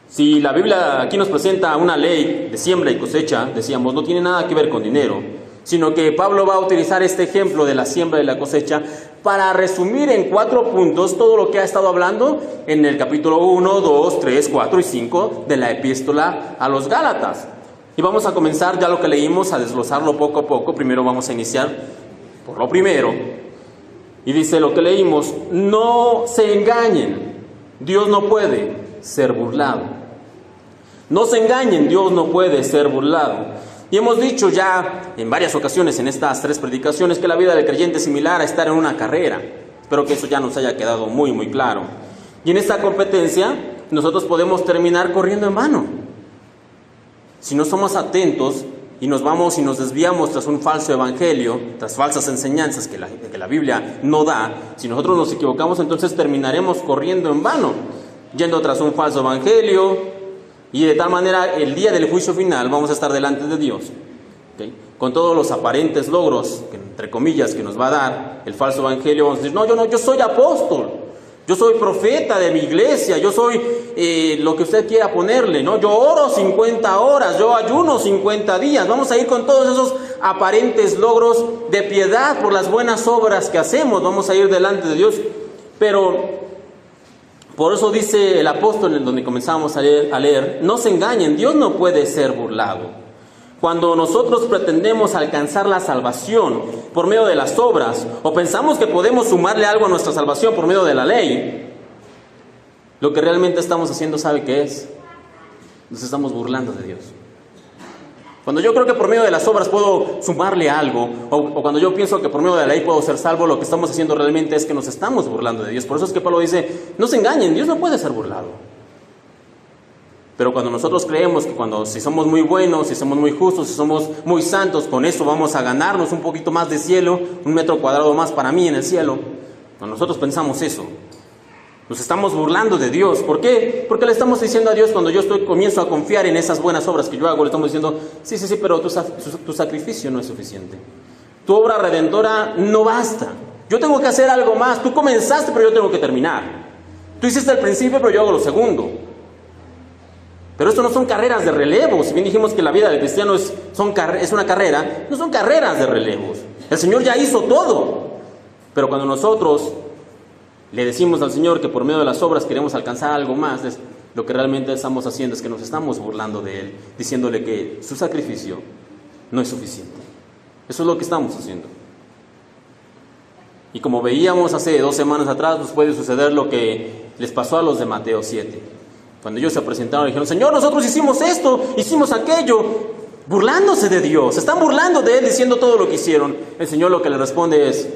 Speaker 1: Si la Biblia aquí nos presenta una ley de siembra y cosecha, decíamos, no tiene nada que ver con dinero, sino que Pablo va a utilizar este ejemplo de la siembra y la cosecha para resumir en 4 puntos todo lo que ha estado hablando en el capítulo 1, 2, 3, 4 y 5 de la epístola a los Gálatas. Y vamos a comenzar ya lo que leímos, a desglosarlo poco a poco. Primero vamos a iniciar por lo primero. Y dice lo que leímos: no se engañen, Dios no puede ser burlado. No se engañen, Dios no puede ser burlado. Y hemos dicho ya en varias ocasiones en estas 3 predicaciones que la vida del creyente es similar a estar en una carrera. Espero que eso ya nos haya quedado muy muy claro. Y en esta competencia nosotros podemos terminar corriendo en vano. Si no somos atentos y nos vamos y nos desviamos tras un falso evangelio, tras falsas enseñanzas que la Biblia no da, si nosotros nos equivocamos, entonces terminaremos corriendo en vano, yendo tras un falso evangelio. Y de tal manera, el día del juicio final vamos a estar delante de Dios, ¿okay? Con todos los aparentes logros, entre comillas, que nos va a dar el falso evangelio. Vamos a decir: no, yo soy apóstol, yo soy profeta de mi iglesia, yo soy lo que usted quiera ponerle, ¿no? Yo oro 50 horas, yo ayuno 50 días. Vamos a ir con todos esos aparentes logros de piedad por las buenas obras que hacemos. Vamos a ir delante de Dios, pero por eso dice el apóstol, en donde comenzamos a leer, no se engañen, Dios no puede ser burlado. Cuando nosotros pretendemos alcanzar la salvación por medio de las obras, o pensamos que podemos sumarle algo a nuestra salvación por medio de la ley, lo que realmente estamos haciendo, ¿sabe qué es? Nos estamos burlando de Dios. Cuando yo creo que por medio de las obras puedo sumarle algo, o cuando yo pienso que por medio de la ley puedo ser salvo, lo que estamos haciendo realmente es que nos estamos burlando de Dios. Por eso es que Pablo dice: no se engañen, Dios no puede ser burlado. Pero cuando nosotros creemos que si somos muy buenos, si somos muy justos, si somos muy santos, con eso vamos a ganarnos un poquito más de cielo, 1 metro cuadrado más para mí en el cielo, cuando nosotros pensamos eso, nos estamos burlando de Dios. ¿Por qué? Porque le estamos diciendo a Dios, cuando yo comienzo a confiar en esas buenas obras que yo hago, le estamos diciendo: sí, pero tu sacrificio no es suficiente. Tu obra redentora no basta. Yo tengo que hacer algo más. Tú comenzaste, pero yo tengo que terminar. Tú hiciste el principio, pero yo hago lo segundo. Pero esto no son carreras de relevo. Si bien dijimos que la vida del cristiano es una carrera, no son carreras de relevos. El Señor ya hizo todo. Pero cuando nosotros le decimos al Señor que por medio de las obras queremos alcanzar algo más, lo que realmente estamos haciendo es que nos estamos burlando de Él, diciéndole que su sacrificio no es suficiente. Eso es lo que estamos haciendo. Y como veíamos hace 2 semanas atrás, nos puede suceder lo que les pasó a los de Mateo 7. Cuando ellos se presentaron y dijeron: Señor, nosotros hicimos esto, hicimos aquello, burlándose de Dios. Se están burlando de Él diciendo todo lo que hicieron. El Señor lo que le responde es: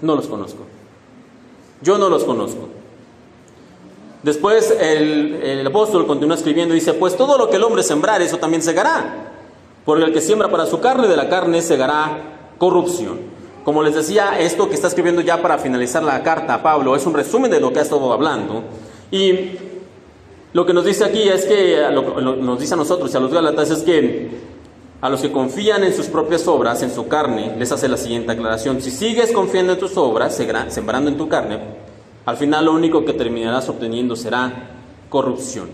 Speaker 1: no los conozco. Yo no los conozco. Después el apóstol continúa escribiendo y dice: pues todo lo que el hombre sembrar, eso también segará. Porque el que siembra para su carne, de la carne segará corrupción. Como les decía, esto que está escribiendo ya para finalizar la carta a Pablo es un resumen de lo que ha estado hablando. Y lo que nos dice aquí es que, nos dice a nosotros y a los Gálatas, es que a los que confían en sus propias obras, en su carne, les hace la siguiente aclaración: si sigues confiando en tus obras, sembrando en tu carne, al final lo único que terminarás obteniendo será corrupción.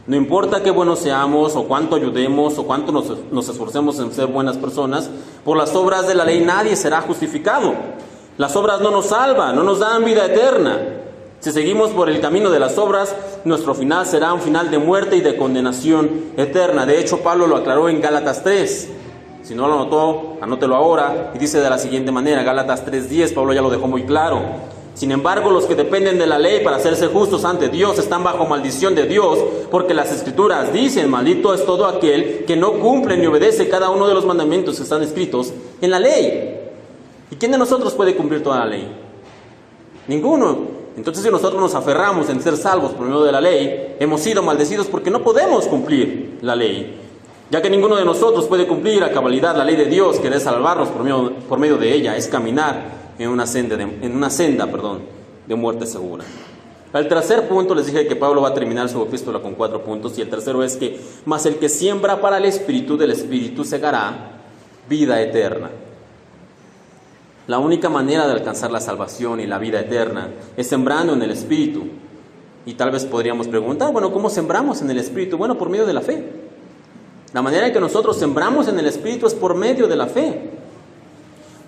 Speaker 1: No importa qué buenos seamos, o cuánto ayudemos, o cuánto nos esforcemos en ser buenas personas, por las obras de la ley nadie será justificado. Las obras no nos salvan, no nos dan vida eterna. Si seguimos por el camino de las obras, nuestro final será un final de muerte y de condenación eterna. De hecho, Pablo lo aclaró en Gálatas 3. Si no lo anotó, anótelo ahora. Y dice de la siguiente manera, Gálatas 3:10, Pablo ya lo dejó muy claro. Sin embargo, los que dependen de la ley para hacerse justos ante Dios están bajo maldición de Dios, porque las Escrituras dicen, maldito es todo aquel que no cumple ni obedece cada uno de los mandamientos que están escritos en la ley. ¿Y quién de nosotros puede cumplir toda la ley? Ninguno. Entonces, si nosotros nos aferramos en ser salvos por medio de la ley, hemos sido maldecidos porque no podemos cumplir la ley, ya que ninguno de nosotros puede cumplir a cabalidad la ley de Dios, que es salvarnos por medio de ella, es caminar en una senda de muerte segura. Al tercer punto les dije que Pablo va a terminar su epístola con 4 puntos, y el tercero es que, mas el que siembra para el Espíritu, del Espíritu segará vida eterna. La única manera de alcanzar la salvación y la vida eterna es sembrando en el Espíritu. Y tal vez podríamos preguntar, bueno, ¿cómo sembramos en el Espíritu? Bueno, por medio de la fe. La manera en que nosotros sembramos en el Espíritu es por medio de la fe.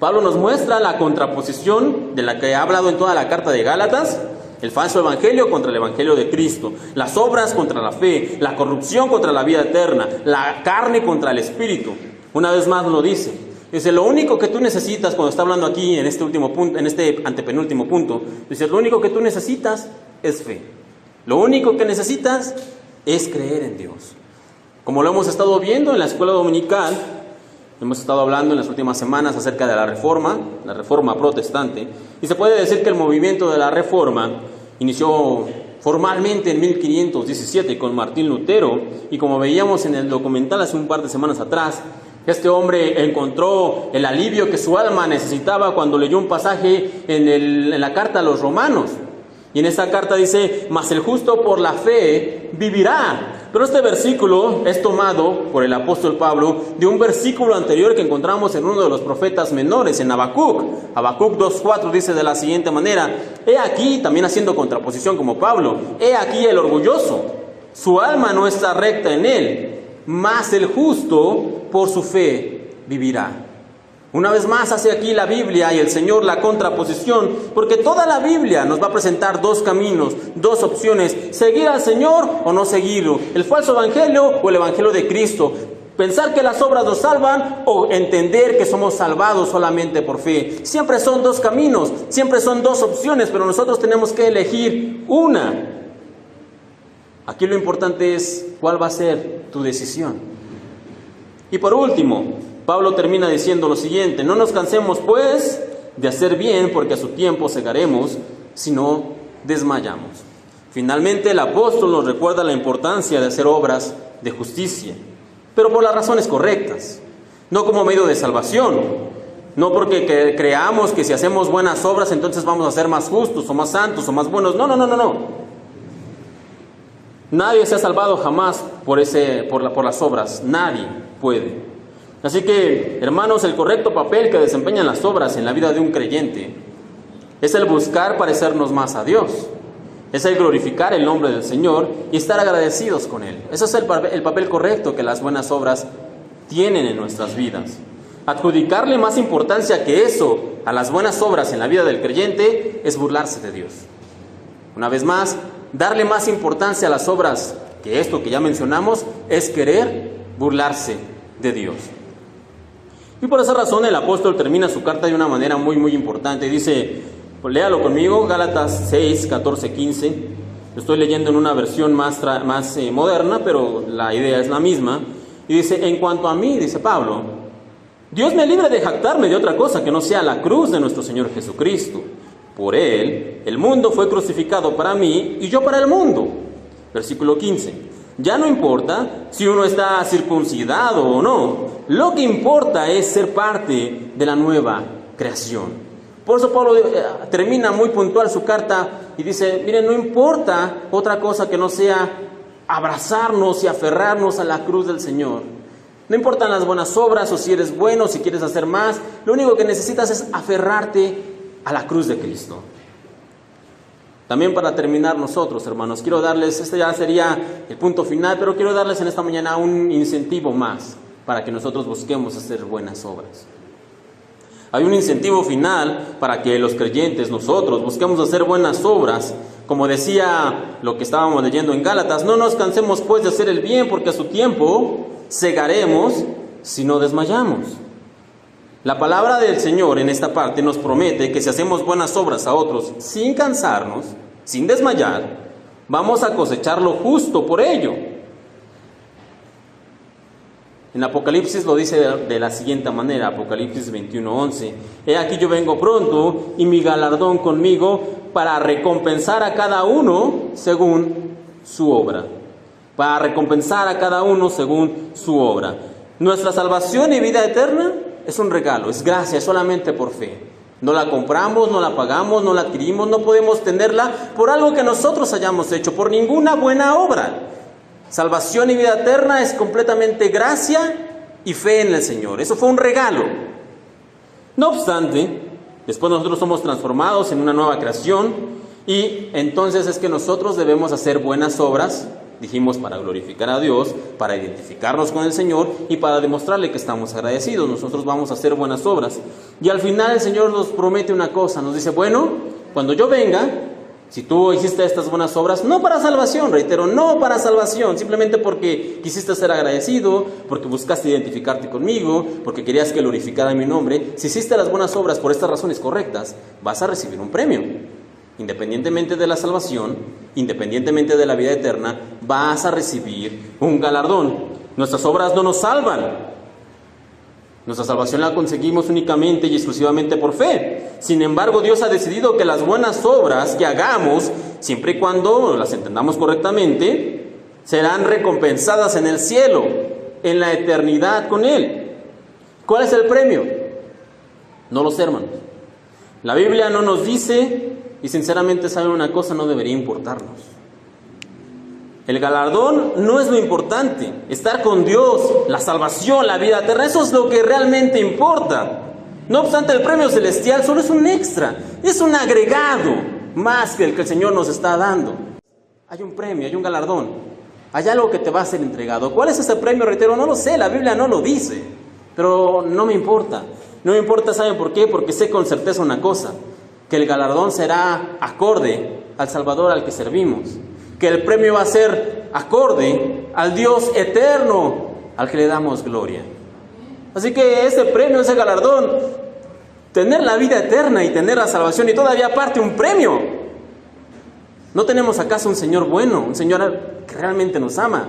Speaker 1: Pablo nos muestra la contraposición de la que ha hablado en toda la carta de Gálatas: el falso evangelio contra el evangelio de Cristo, las obras contra la fe, la corrupción contra la vida eterna, la carne contra el Espíritu. Una vez más lo dice. Dice, lo único que tú necesitas, cuando está hablando aquí en este último punto, en este antepenúltimo punto, dice, lo único que tú necesitas es fe. Lo único que necesitas es creer en Dios. Como lo hemos estado viendo en la escuela dominical, hemos estado hablando en las últimas semanas acerca de la reforma protestante, y se puede decir que el movimiento de la reforma inició formalmente en 1517 con Martín Lutero, y como veíamos en el documental hace un par de semanas atrás, este hombre encontró el alivio que su alma necesitaba cuando leyó un pasaje en la carta a los romanos. Y en esa carta dice, mas el justo por la fe vivirá. Pero este versículo es tomado por el apóstol Pablo de un versículo anterior que encontramos en uno de los profetas menores, en Habacuc. Habacuc 2:4 dice de la siguiente manera, he aquí, también haciendo contraposición como Pablo, he aquí el orgulloso, su alma no está recta en él, mas el justo por su fe vivirá. Una vez más hace aquí la Biblia y el Señor la contraposición, porque toda la Biblia nos va a presentar dos caminos, dos opciones: seguir al Señor o no seguirlo, el falso evangelio o el evangelio de Cristo, pensar que las obras nos salvan o entender que somos salvados solamente por fe. Siempre son dos caminos, siempre son dos opciones, pero nosotros tenemos que elegir una. Aquí lo importante es cuál va a ser tu decisión. Y por último, Pablo termina diciendo lo siguiente: no nos cansemos pues de hacer bien, porque a su tiempo segaremos si no desmayamos. Finalmente, el apóstol nos recuerda la importancia de hacer obras de justicia, pero por las razones correctas, no como medio de salvación, no porque creamos que si hacemos buenas obras entonces vamos a ser más justos o más santos o más buenos. No. Nadie se ha salvado jamás por las obras, nadie puede. Así que, hermanos, el correcto papel que desempeñan las obras en la vida de un creyente es el buscar parecernos más a Dios, es el glorificar el nombre del Señor y estar agradecidos con Él. Ese es el papel correcto que las buenas obras tienen en nuestras vidas. Adjudicarle más importancia que eso a las buenas obras en la vida del creyente es burlarse de Dios. Una vez más, darle más importancia a las obras que esto que ya mencionamos es querer burlarse de Dios. Y por esa razón el apóstol termina su carta de una manera muy importante. Dice, léalo conmigo, Gálatas 6, 14, 15. Lo estoy leyendo en una versión más moderna, pero la idea es la misma. Y dice, en cuanto a mí, dice Pablo, Dios me libre de jactarme de otra cosa que no sea la cruz de nuestro Señor Jesucristo. Por Él, el mundo fue crucificado para mí y yo para el mundo. Versículo 15. Ya no importa si uno está circuncidado o no. Lo que importa es ser parte de la nueva creación. Por eso Pablo termina muy puntual su carta y dice, miren, no importa otra cosa que no sea abrazarnos y aferrarnos a la cruz del Señor. No importan las buenas obras o si eres bueno, si quieres hacer más. Lo único que necesitas es aferrarte a la cruz de Cristo. También para terminar nosotros, hermanos, quiero darles, este ya sería el punto final, pero quiero darles en esta mañana un incentivo más para que nosotros busquemos hacer buenas obras. Hay un incentivo final para que los creyentes, nosotros, busquemos hacer buenas obras. Como decía lo que estábamos leyendo en Gálatas, no nos cansemos pues de hacer el bien, porque a su tiempo segaremos si no desmayamos. La palabra del Señor en esta parte nos promete que si hacemos buenas obras a otros sin cansarnos, sin desmayar, vamos a cosechar lo justo por ello. En Apocalipsis lo dice de la siguiente manera, Apocalipsis 21:11. He aquí yo vengo pronto y mi galardón conmigo para recompensar a cada uno según su obra. Para recompensar a cada uno según su obra. Nuestra salvación y vida eterna es un regalo, es gracia, solamente por fe. No la compramos, no la pagamos, no la adquirimos, no podemos tenerla por algo que nosotros hayamos hecho, por ninguna buena obra. Salvación y vida eterna es completamente gracia y fe en el Señor. Eso fue un regalo. No obstante, después nosotros somos transformados en una nueva creación y entonces es que nosotros debemos hacer buenas obras. Dijimos, para glorificar a Dios, para identificarnos con el Señor y para demostrarle que estamos agradecidos. Nosotros vamos a hacer buenas obras. Y al final el Señor nos promete una cosa. Nos dice, bueno, cuando yo venga, si tú hiciste estas buenas obras, no para salvación, reitero, no para salvación, simplemente porque quisiste ser agradecido, porque buscaste identificarte conmigo, porque querías que glorificara mi nombre. Si hiciste las buenas obras por estas razones correctas, vas a recibir un premio. Independientemente de la salvación, independientemente de la vida eterna, vas a recibir un galardón. Nuestras obras no nos salvan. Nuestra salvación la conseguimos únicamente y exclusivamente por fe. Sin embargo, Dios ha decidido que las buenas obras que hagamos, siempre y cuando las entendamos correctamente, serán recompensadas en el cielo, en la eternidad con Él. ¿Cuál es el premio? No lo sé, hermanos. La Biblia no nos dice. Y sinceramente, ¿saben una cosa? No debería importarnos. El galardón no es lo importante. Estar con Dios, la salvación, la vida eterna, eso es lo que realmente importa. No obstante, el premio celestial solo es un extra. Es un agregado más que el que el Señor nos está dando. Hay un premio, hay un galardón. Hay algo que te va a ser entregado. ¿Cuál es ese premio? Reitero, no lo sé. La Biblia no lo dice. Pero no me importa. No me importa, ¿saben por qué? Porque sé con certeza una cosa. Que el galardón será acorde al Salvador al que servimos, que el premio va a ser acorde al Dios eterno al que le damos gloria. Así que ese premio, ese galardón, tener la vida eterna y tener la salvación y todavía aparte un premio. ¿No tenemos acaso un Señor bueno, un Señor que realmente nos ama?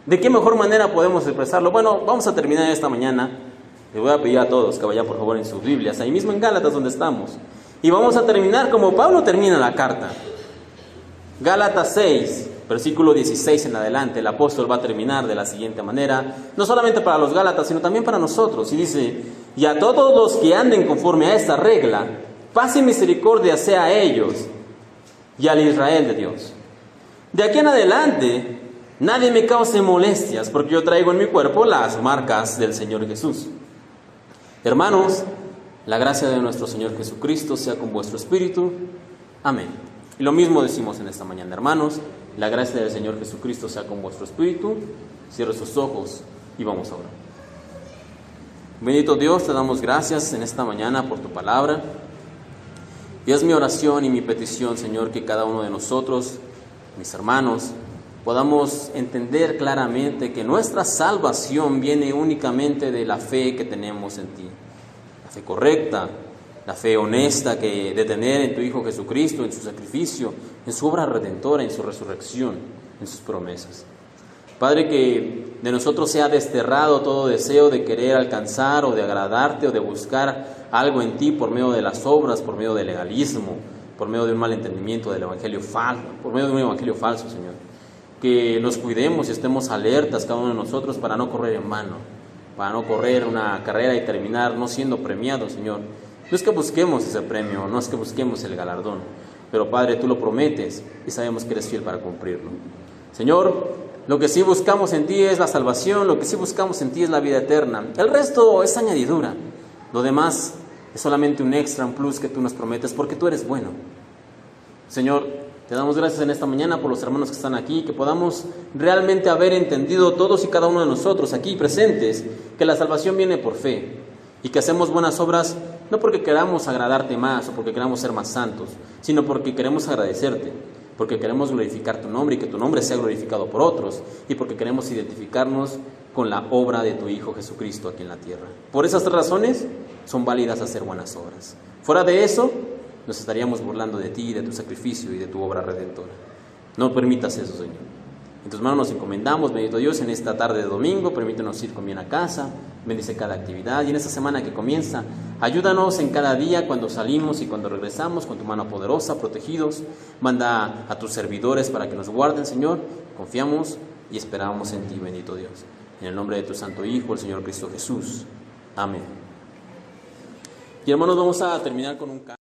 Speaker 1: ¿De qué mejor manera podemos expresarlo? Bueno, vamos a terminar esta mañana. Les voy a pedir a todos que vayan por favor en sus Biblias, ahí mismo en Gálatas donde estamos. Y vamos a terminar como Pablo termina la carta. Gálatas 6, versículo 16 en adelante, el apóstol va a terminar de la siguiente manera, no solamente para los Gálatas, sino también para nosotros. Y dice, y a todos los que anden conforme a esta regla, paz y misericordia sea a ellos y al Israel de Dios. De aquí en adelante, nadie me cause molestias, porque yo traigo en mi cuerpo las marcas del Señor Jesús. Hermanos, la gracia de nuestro Señor Jesucristo sea con vuestro espíritu. Amén. Y lo mismo decimos en esta mañana, hermanos, la gracia del Señor Jesucristo sea con vuestro espíritu. Cierre sus ojos y vamos a orar. Bendito Dios, te damos gracias en esta mañana por tu palabra. Y es mi oración y mi petición, Señor, que cada uno de nosotros, mis hermanos, podamos entender claramente que nuestra salvación viene únicamente de la fe que tenemos en ti. La fe correcta, la fe honesta de tener en tu Hijo Jesucristo, en su sacrificio, en su obra redentora, en su resurrección, en sus promesas. Padre, que de nosotros sea desterrado todo deseo de querer alcanzar o de agradarte o de buscar algo en ti por medio de las obras, por medio del legalismo, por medio de un mal entendimiento del evangelio falso, por medio de un evangelio falso, Señor. Que nos cuidemos y estemos alertas cada uno de nosotros para no correr en vano, para no correr una carrera y terminar no siendo premiados, Señor. No es que busquemos ese premio, no es que busquemos el galardón, pero Padre, tú lo prometes y sabemos que eres fiel para cumplirlo. Señor, lo que sí buscamos en ti es la salvación, lo que sí buscamos en ti es la vida eterna. El resto es añadidura, lo demás es solamente un extra, un plus que tú nos prometes porque tú eres bueno. Señor, te damos gracias en esta mañana por los hermanos que están aquí, que podamos realmente haber entendido todos y cada uno de nosotros aquí presentes que la salvación viene por fe y que hacemos buenas obras no porque queramos agradarte más o porque queramos ser más santos, sino porque queremos agradecerte, porque queremos glorificar tu nombre y que tu nombre sea glorificado por otros y porque queremos identificarnos con la obra de tu Hijo Jesucristo aquí en la tierra. Por esas tres razones son válidas hacer buenas obras. Fuera de eso, nos estaríamos burlando de ti, de tu sacrificio y de tu obra redentora. No permitas eso, Señor. En tus manos nos encomendamos, bendito Dios, en esta tarde de domingo. Permítenos ir con bien a casa, bendice cada actividad. Y en esta semana que comienza, ayúdanos en cada día cuando salimos y cuando regresamos con tu mano poderosa, protegidos. Manda a tus servidores para que nos guarden, Señor. Confiamos y esperamos en ti, bendito Dios. En el nombre de tu Santo Hijo, el Señor Cristo Jesús. Amén. Y hermanos, vamos a terminar con un canto.